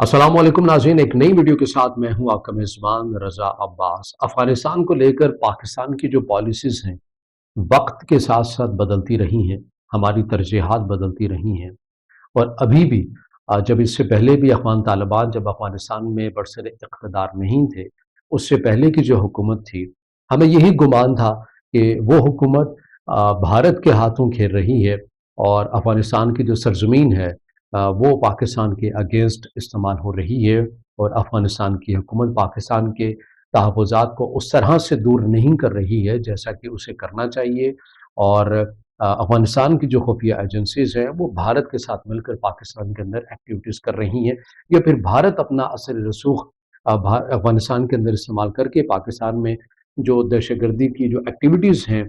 अस्सलाम वालेकुम नाज़रीन, एक नई वीडियो के साथ मैं हूं आपका मेज़बान रज़ा अब्बास। अफ़गानिस्तान को लेकर पाकिस्तान की जो पॉलिसीज़ हैं, वक्त के साथ साथ बदलती रही हैं, हमारी तरजीहात बदलती रही हैं। और अभी भी जब इससे पहले भी अफ़गान तालिबान जब अफ़गानिस्तान में बरसर इक़्तिदार नहीं थे, उससे पहले की जो हुकूमत थी, हमें यही गुमान था कि वो हुकूमत भारत के हाथों खेल रही है और अफ़गानिस्तान की जो सरज़मीन है वो पाकिस्तान के अगेंस्ट इस्तेमाल हो रही है और अफ़गानिस्तान की हुकूमत पाकिस्तान के तहफ़्फ़ुज़ात को उस तरह से दूर नहीं कर रही है जैसा कि उसे करना चाहिए। और अफ़गानिस्तान की जो खुफिया एजेंसीज़ हैं वो भारत के साथ मिलकर पाकिस्तान के अंदर एक्टिविटीज़ कर रही हैं, या फिर भारत अपना असर रसूख अफ़गानिस्तान के अंदर इस्तेमाल करके पाकिस्तान में जो दहशतगर्दी की जो एक्टिविटीज़ हैं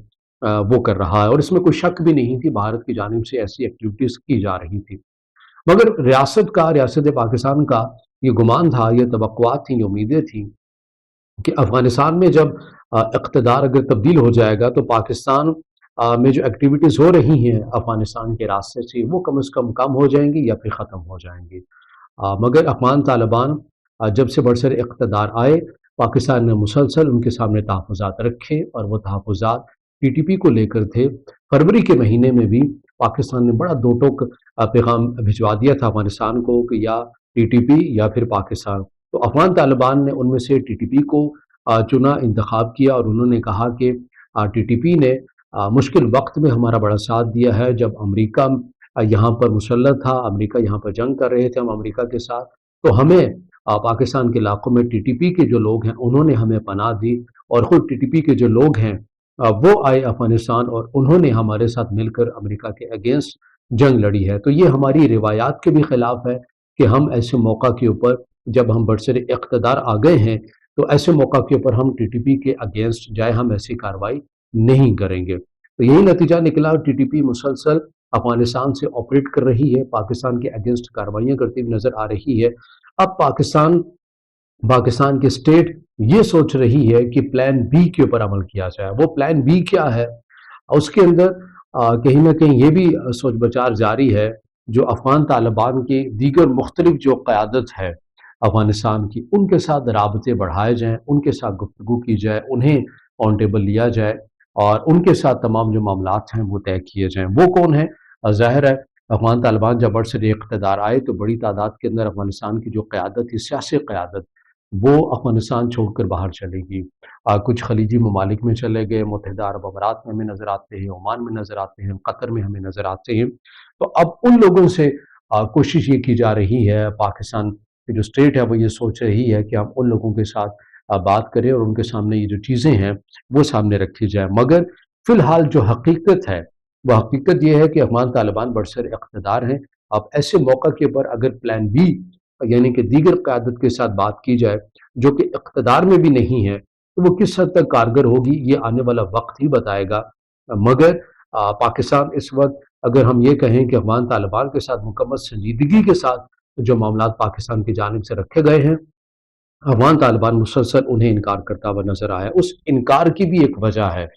वो कर रहा है। और इसमें कोई शक भी नहीं थी, भारत की जानिब से ऐसी एक्टिविटीज़ की जा रही थी। मगर रियासत पाकिस्तान का ये गुमान था, ये तवक्कुआत थी, ये उम्मीदें थी कि अफ़गानिस्तान में जब इक़्तिदार अगर तब्दील हो जाएगा तो पाकिस्तान में जो एक्टिविटीज़ हो रही हैं अफ़गानिस्तान के रास्ते से वो कम से कम हो जाएँगी या फिर ख़त्म हो जाएँगी। मगर अफ़गान तालिबान जब से बरसर इक़्तिदार आए, पाकिस्तान ने मुसलसल उनके सामने तहफ़्फ़ुज़ात रखे और वो तहफ़्फ़ुज़ात टीटीपी को लेकर थे। फरवरी के महीने में भी पाकिस्तान ने बड़ा दो टोक पैगाम भिजवा दिया था अफ़गानिस्तान को कि या टीटीपी या फिर पाकिस्तान। तो अफ़गान तालिबान ने उनमें से टीटीपी को चुना, इंतख़ाब किया और उन्होंने कहा कि टीटीपी ने मुश्किल वक़्त में हमारा बड़ा साथ दिया है। जब अमेरिका यहाँ पर मुसल्लत था, अमेरिका यहाँ पर जंग कर रहे थे हम अमेरिका के साथ, तो हमें पाकिस्तान के इलाकों में टीटीपी के जो लोग हैं उन्होंने हमें पनाह दी और ख़ुद टीटीपी के जो लोग हैं वो आए अफ़गानिस्तान और उन्होंने हमारे साथ मिलकर अमेरिका के अगेंस्ट जंग लड़ी है। तो ये हमारी रिवायात के भी ख़िलाफ़ है कि हम ऐसे मौका के ऊपर जब हम बरसर इक़्तिदार आ गए हैं, तो ऐसे मौका के ऊपर हम टीटीपी के अगेंस्ट जाए, हम ऐसी कार्रवाई नहीं करेंगे। तो यही नतीजा निकला। टीटीपी मुसलसल अफ़गानिस्तान से ऑपरेट कर रही है, पाकिस्तान के अगेंस्ट कार्रवाइयाँ करती हुई नज़र आ रही है। अब पाकिस्तान पाकिस्तान की स्टेट ये सोच रही है कि प्लान बी के ऊपर अमल किया जाए। वो प्लान बी क्या है? उसके अंदर कहीं न कहीं ये भी सोच विचार जारी है, जो अफ़गान तालिबान की दीगर मुख्तलिफ जो क़यादत है अफ़गानिस्तान की, उनके साथ राबते बढ़ाए जाएँ, उनके साथ गुफ्तगू की जाए, उन्हें ऑन टेबल लिया जाए और उनके साथ तमाम जो मामलात हैं वो तय किए जाएँ। वो कौन है? ज़ाहिर है अफ़गान तालिबान जब बरसर इक़्तिदार आए तो बड़ी तादाद के अंदर अफ़गानिस्तान की जो क़यादत थी, सियासी क़यादत, वो अफ़गानिस्तान छोड़कर बाहर चली गई। कुछ खलीजी ममालिक में चले गए, मुत्तहिदा अरब अमारात में हमें नज़र आते हैं, ओमान में नज़र आते हैं, कतर में हमें नज़र आते हैं। तो अब उन लोगों से कोशिश ये की जा रही है, पाकिस्तान की जो स्टेट है वो ये सोच रही है कि हम उन लोगों के साथ बात करें और उनके सामने ये जो चीज़ें हैं वो सामने रखी जाए। मगर फ़िलहाल जो हकीकत है, वो हकीकत ये है कि अफ़गान तालिबान बरसर इक़्तिदार हैं। अब ऐसे मौका के ऊपर अगर प्लान बी यानी कि दीगर क़यादत के साथ बात की जाए, जो कि इक़्तिदार में भी नहीं है, तो वो किस हद तक कारगर होगी ये आने वाला वक्त ही बताएगा। मगर पाकिस्तान इस वक्त अगर हम ये कहें कि अफ़गान तालिबान के साथ मुकम्मल संजीदगी के साथ जो मामलात पाकिस्तान की जानिब से रखे गए हैं, अफ़गान तालिबान मुसलसल उन्हें इनकार करता हुआ नज़र आया है। उस इनकार की भी एक वजह है।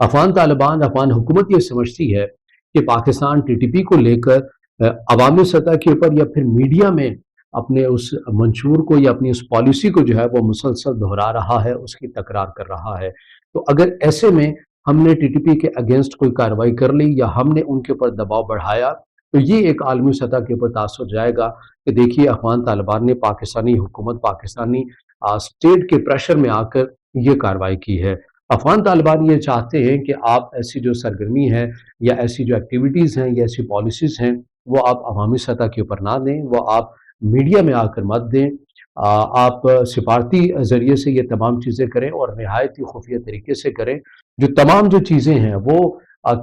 अफ़गान तालिबान अफ़गान हुकूमत ये समझती है कि पाकिस्तान टीटीपी को लेकर अवामी सतह के ऊपर या फिर मीडिया में अपने उस मंशूर को या अपनी उस पॉलिसी को जो है वो मुसलसल दोहरा रहा है, उसकी तकरार कर रहा है। तो अगर ऐसे में हमने टीटीपी के अगेंस्ट कोई कार्रवाई कर ली या हमने उनके ऊपर दबाव बढ़ाया, तो ये एक आलमी सतह के ऊपर तासुर जाएगा कि देखिए अफ़गान तालिबान ने पाकिस्तानी हुकूमत, पाकिस्तानी स्टेट के प्रेशर में आकर ये कार्रवाई की है। अफ़गान तालिबान ये चाहते हैं कि आप ऐसी जो सरगर्मी है या ऐसी जो एक्टिविटीज़ हैं या ऐसी पॉलिसीज़ हैं, वो आप अवामी सतह के ऊपर ना दें, वो आप मीडिया में आकर मत दें। आप सिफारती ज़रिए से ये तमाम चीज़ें करें और नहायत ही खुफिया तरीके से करें। जो तमाम जो चीज़ें हैं वो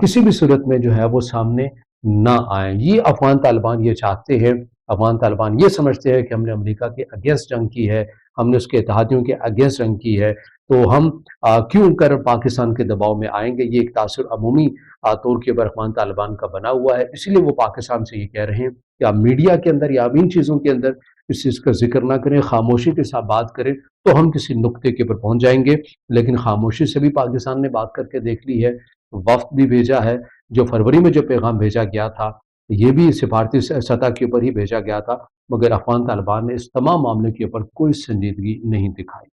किसी भी सूरत में जो है वो सामने ना आएँ। ये अफ़गान तालिबान ये चाहते हैं। अफ़गान तालिबान ये समझते हैं कि हमने अमेरिका के अगेंस्ट जंग की है, हमने उसके इत्तेहादियों के अगेंस्ट जंग की है, तो हम क्यों कर पाकिस्तान के दबाव में आएँगे। ये एक तासुर अमूमी तौर के ऊपर अफ़गान तालिबान का बना हुआ है। इसीलिए वो पाकिस्तान से ये कह रहे हैं कि आप मीडिया के अंदर या आप इन चीज़ों के अंदर इस चीज़ का ज़िक्र ना करें, खामोशी के साथ बात करें, तो हम किसी नुक्ते के ऊपर पहुँच जाएँगे। लेकिन खामोशी से भी पाकिस्तान ने बात करके देख ली है, वफ़द भी भेजा है। जो फरवरी में जो पैगाम भेजा गया था, یہ بھی سفارتی سطح کے اوپر ہی بھیجا گیا تھا، مگر افغان طالبان نے اس تمام معاملے کے اوپر کوئی سنجیدگی نہیں دکھائی۔